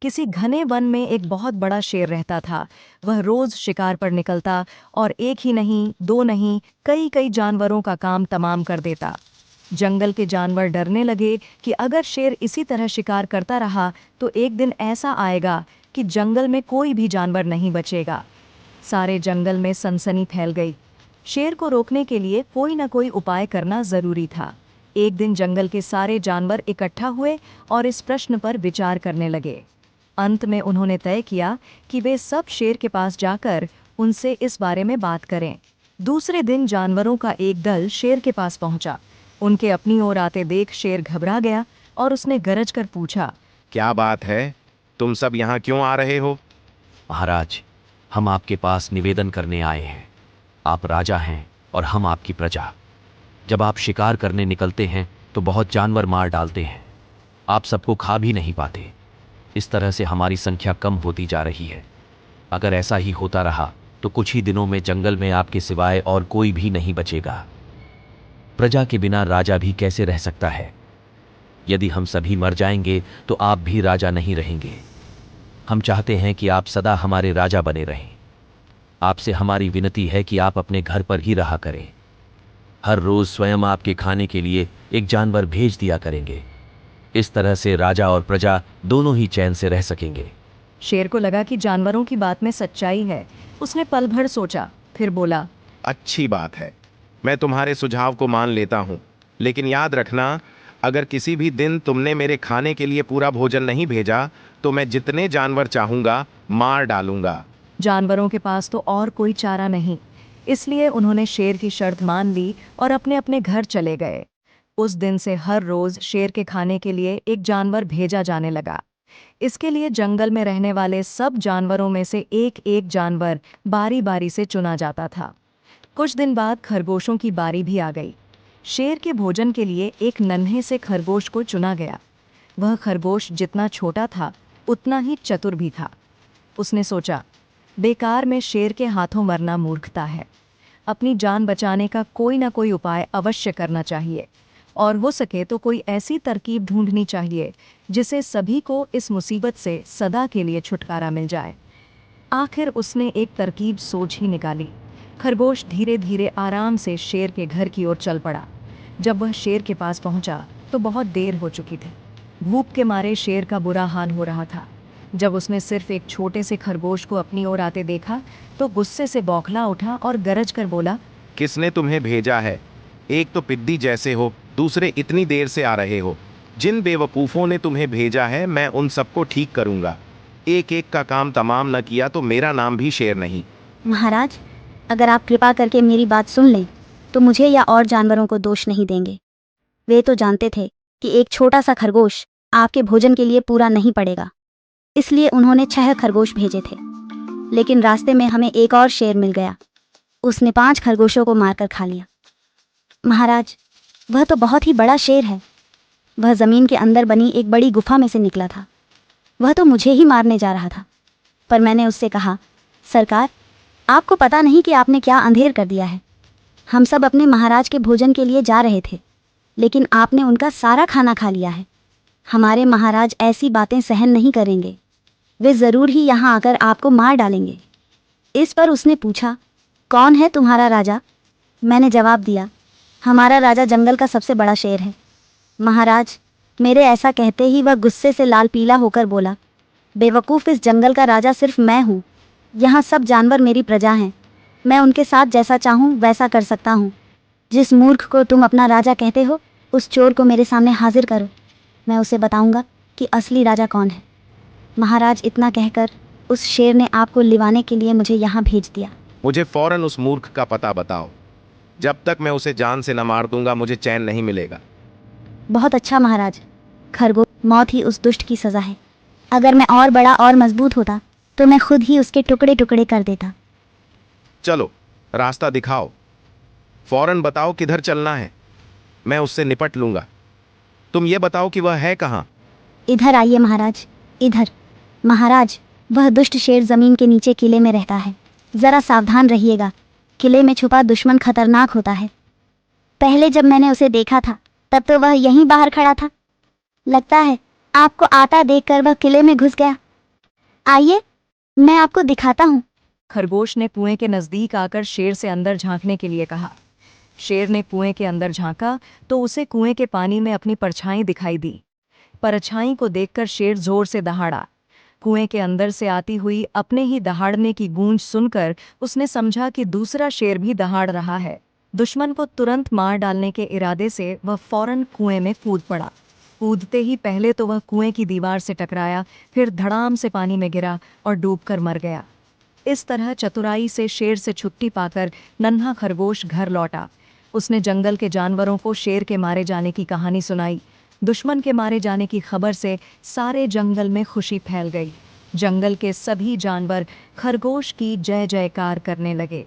किसी घने वन में एक बहुत बड़ा शेर रहता था। वह रोज शिकार पर निकलता और एक ही नहीं, दो नहीं, कई कई जानवरों का काम तमाम कर देता। जंगल के जानवर डरने लगे कि अगर शेर इसी तरह शिकार करता रहा तो एक दिन ऐसा आएगा कि जंगल में कोई भी जानवर नहीं बचेगा। सारे जंगल में सनसनी फैल गई। शेर को रोकने के लिए कोई न कोई उपाय करना जरूरी था। एक दिन जंगल के सारे जानवर इकट्ठा हुए और इस प्रश्न पर विचार करने लगे। अंत में उन्होंने तय किया कि वे सब शेर के पास जाकर उनसे इस बारे में बात करें। दूसरे दिन जानवरों का एक दल शेर के पास पहुंचा। उनके अपनी ओर आते देख शेर घबरा गया और उसने गरज कर पूछा, क्या बात है? तुम सब यहाँ क्यों आ रहे हो? महाराज, हम आपके पास निवेदन करने आए हैं। आप राजा हैं और हम आपकी प्रजा। जब आप शिकार करने निकलते हैं तो बहुत जानवर मार डालते हैं। आप सबको खा भी नहीं पाते। इस तरह से हमारी संख्या कम होती जा रही है। अगर ऐसा ही होता रहा तो कुछ ही दिनों में जंगल में आपके सिवाय और कोई भी नहीं बचेगा। प्रजा के बिना राजा भी कैसे रह सकता है? यदि हम सभी मर जाएंगे तो आप भी राजा नहीं रहेंगे। हम चाहते हैं कि आप सदा हमारे राजा बने रहें। आपसे हमारी विनती है कि आप अपने घर पर ही रहा करें। हर रोज स्वयं आपके खाने के लिए एक जानवर भेज दिया करेंगे। इस तरह से राजा और प्रजा दोनों ही चैन से रह सकेंगे। शेर को लगा कि जानवरों की बात में सच्चाई है। उसने पल भर सोचा, फिर बोला, अच्छी बात है, मैं तुम्हारे सुझाव को मान लेता हूँ। लेकिन याद रखना, अगर किसी भी दिन तुमने मेरे खाने के लिए पूरा भोजन नहीं भेजा तो मैं जितने जानवर चाहूंगा मार डालूंगा। जानवरों के पास तो और कोई चारा नहीं, इसलिए उन्होंने शेर की शर्त मान ली और अपने अपने घर चले गए। उस दिन से हर रोज शेर के खाने के लिए एक जानवर भेजा जाने लगा। इसके लिए जंगल में रहने वाले सब जानवरों में से एक एक जानवर बारी बारी से चुना जाता था। कुछ दिन बाद खरगोशों की बारी भी आ गई। शेर के भोजन के लिए एक नन्हे से खरगोश को चुना गया। वह खरगोश जितना छोटा था उतना ही चतुर भी था। उसने सोचा, बेकार में शेर के हाथों मरना मूर्खता है। अपनी जान बचाने का कोई ना कोई उपाय अवश्य करना चाहिए और हो सके तो कोई ऐसी तरकीब ढूंढनी चाहिए जिससे सभी को इस मुसीबत से सदा के लिए छुटकारा मिल जाए। आखिर उसने एक तरकीब सोच ही निकाली। खरगोश धीरे धीरे आराम से शेर के घर की ओर चल पड़ा। जब वह शेर के पास पहुंचा तो बहुत देर हो चुकी थी। भूख के मारे शेर का बुरा हाल हो रहा था। जब उसने सिर्फ एक छोटे से खरगोश को अपनी ओर आते देखा तो गुस्से से बौखला उठा और गरज कर बोला, किसने तुम्हें भेजा है? एक तो पिद्दी जैसे हो, दूसरे इतनी देर से आ रहे हो। जिन बेवकूफ़ों ने तुम्हें भेजा है मैं उन सबको ठीक करूंगा। एक एक का काम तमाम न किया तो मेरा नाम भी शेर नहीं। महाराज, अगर आप कृपा करके मेरी बात सुन लें तो मुझे या और जानवरों को दोष नहीं देंगे। वे तो जानते थे कि एक छोटा सा खरगोश आपके भोजन के लिए पूरा नहीं पड़ेगा, इसलिए उन्होंने 6 खरगोश भेजे थे। लेकिन रास्ते में हमें एक और शेर मिल गया। उसने 5 खरगोशों को मारकर खा लिया। महाराज, वह तो बहुत ही बड़ा शेर है। वह ज़मीन के अंदर बनी एक बड़ी गुफा में से निकला था। वह तो मुझे ही मारने जा रहा था, पर मैंने उससे कहा, सरकार, आपको पता नहीं कि आपने क्या अंधेर कर दिया है। हम सब अपने महाराज के भोजन के लिए जा रहे थे, लेकिन आपने उनका सारा खाना खा लिया है। हमारे महाराज ऐसी बातें सहन नहीं करेंगे। वे ज़रूर ही यहाँ आकर आपको मार डालेंगे। इस पर उसने पूछा, कौन है तुम्हारा राजा? मैंने जवाब दिया, हमारा राजा जंगल का सबसे बड़ा शेर है। महाराज, मेरे ऐसा कहते ही वह गुस्से से लाल पीला होकर बोला, बेवकूफ़, इस जंगल का राजा सिर्फ मैं हूँ। यहाँ सब जानवर मेरी प्रजा हैं। मैं उनके साथ जैसा चाहूँ वैसा कर सकता हूँ। जिस मूर्ख को तुम अपना राजा कहते हो, उस चोर को मेरे सामने हाजिर करो। मैं उसे बताऊँगा कि असली राजा कौन है। महाराज, इतना कहकर उस शेर ने आपको लिवाने के लिए मुझे यहाँ भेज दिया। मुझे फौरन उस मूर्ख का पता बताओ। जब तक मैं उसे जान से न मार दूंगा मुझे चैन नहीं मिलेगा। बहुत अच्छा महाराज, खरगोश, मौत ही उस दुष्ट की सज़ा है। अगर मैं और बड़ा और मजबूत होता तो मैं खुद ही उसके टुकड़े टुकड़े कर देता। चलो, रास्ता दिखाओ। फौरन बताओ किधर चलना है, मैं उससे निपट लूंगा। तुम ये बताओ कि वह है कहाँ? इधर आइए महाराज, इधर। महाराज, वह दुष्ट शेर ज़मीन के नीचे किले में रहता है। ज़रा सावधान रहिएगा, किले में छुपा दुश्मन खतरनाक होता है। पहले जब मैंने उसे देखा था तब तो वह यहीं बाहर खड़ा था। लगता है आपको आता देखकर वह किले में घुस गया आइए, मैं आपको दिखाता हूँ। खरगोश ने कुएं के नजदीक आकर शेर से अंदर झांकने के लिए कहा। शेर ने कुएं के अंदर झांका तो उसे कुएं के पानी में अपनी परछाई दिखाई दी। परछाई को देखकर शेर जोर से दहाड़ा। कुएं के अंदर से आती हुई अपने ही दहाड़ने की गूंज सुनकर उसने समझा कि दूसरा शेर भी दहाड़ रहा है। दुश्मन को तुरंत मार डालने के इरादे से वह फौरन कुएं में कूद पड़ा। कूदते ही पहले तो वह कुएं की दीवार से टकराया, फिर धड़ाम से पानी में गिरा और डूबकर मर गया। इस तरह चतुराई से शेर से छुट्टी पाकर नन्हा खरगोश घर लौटा। उसने जंगल के जानवरों को शेर के मारे जाने की कहानी सुनाई। दुश्मन के मारे जाने की खबर से सारे जंगल में खुशी फैल गई। जंगल के सभी जानवर खरगोश की जय जयकार करने लगे।